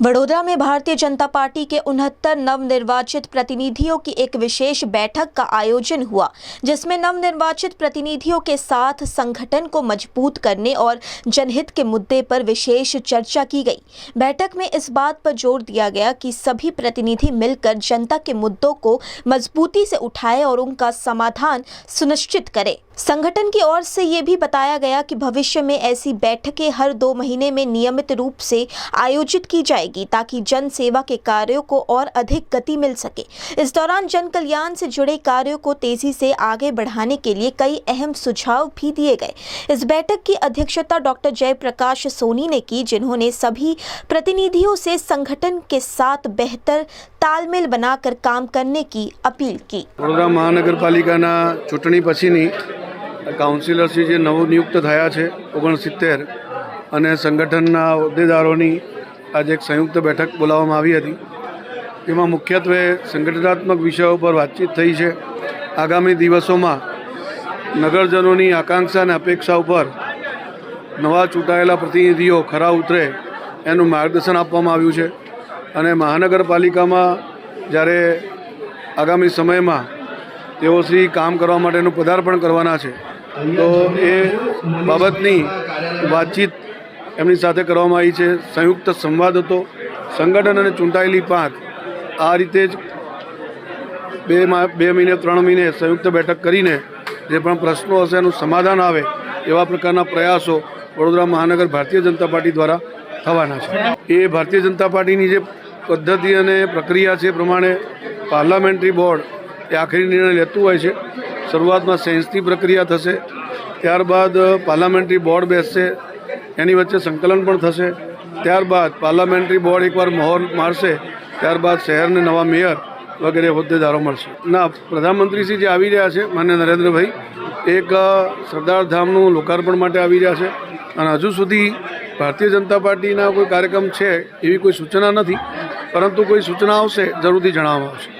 वडोदरा में भारतीय जनता पार्टी के 69 नवनिर्वाचित प्रतिनिधियों की एक विशेष बैठक का आयोजन हुआ, जिसमें नवनिर्वाचित प्रतिनिधियों के साथ संगठन को मजबूत करने और जनहित के मुद्दे पर विशेष चर्चा की गई। बैठक में इस बात पर जोर दिया गया कि सभी प्रतिनिधि मिलकर जनता के मुद्दों को मजबूती से उठाएं और उनका समाधान सुनिश्चित करें। संगठन की ओर से ये भी बताया गया कि भविष्य में ऐसी बैठकें हर 2 महीने में नियमित रूप से आयोजित की जाएगी ताकि जन सेवा के कार्यों को और अधिक गति मिल सके। इस दौरान जन कल्याण से जुड़े कार्यों को तेजी से आगे बढ़ाने के लिए कई अहम सुझाव भी दिए गए। इस बैठक की अध्यक्षता डॉक्टर जयप्रकाश सोनी ने की, जिन्होंने सभी प्रतिनिधियों से संगठन के साथ बेहतर तालमेल बनाकर काम करने की अपील की। वडोदरा महानगरपालिकाना चूंटणी पछीनी काउंसिलरश्री जे नवनियुक्त थया छे 69 અને સંગઠનના હોદ્દેદારોની આજે એક સંયુક્ત બેઠક બોલાવવામાં આવી હતી। તેમાં મુખ્યત્વે સંગઠનાત્મક વિષયો પર વાતચીત થઈ છે। આગામી દિવસોમાં નગરજનોની આકાંક્ષા અને અપેક્ષા ઉપર નવા ચૂંટાયેલા પ્રતિનિધિઓ ખરા ઉતરે એનું માર્ગદર્શન આપવામાં આવ્યું છે અને મહાનગરપાલિકામાં જ્યારે આગામી સમયમાં તેઓશ્રી કામ કરવા માટેનું પદાર્પણ કરવાના છે તો એ બાબતની વાતચીત એમની સાથે કરવામાં આવી છે। સંયુક્ત સંવાદ હતો। સંગઠન અને ચૂંટાયેલી પાંખ આ રીતે જ 2 મહિને 3 મહિને સંયુક્ત બેઠક કરીને જે પણ પ્રશ્નો હશે એનું સમાધાન આવે એવા પ્રકારના પ્રયાસો વડોદરા મહાનગર ભારતીય જનતા પાર્ટી દ્વારા થવાના છે। એ ભારતીય જનતા પાર્ટીની જે પદ્ધતિ અને પ્રક્રિયા છે એ પ્રમાણે પાર્લામેન્ટરી બોર્ડ એ આખરી નિર્ણય લેતું હોય છે। શરૂઆતમાં સેન્સની પ્રક્રિયા થશે, ત્યારબાદ પાર્લામેન્ટરી બોર્ડ બેસશે, એની વચ્ચે સંકલન પણ થશે, ત્યારબાદ પાર્લામેન્ટરી બોર્ડ એકવાર મહોર મારશે, ત્યારબાદ શહેરને નવા મેયર વગેરે હોદ્દેદારો મળશે। ના, પ્રધાનમંત્રીશ્રી જે આવી રહ્યા છે માનનીય નરેન્દ્રભાઈ એક સરદાર ધામનું લોકાર્પણ માટે આવી રહ્યા છે અને હજુ સુધી ભારતીય જનતા પાર્ટીના કોઈ કાર્યક્રમ છે એવી કોઈ સૂચના નથી, પરંતુ કોઈ સૂચના આવશે જરૂરથી જણાવવામાં આવશે।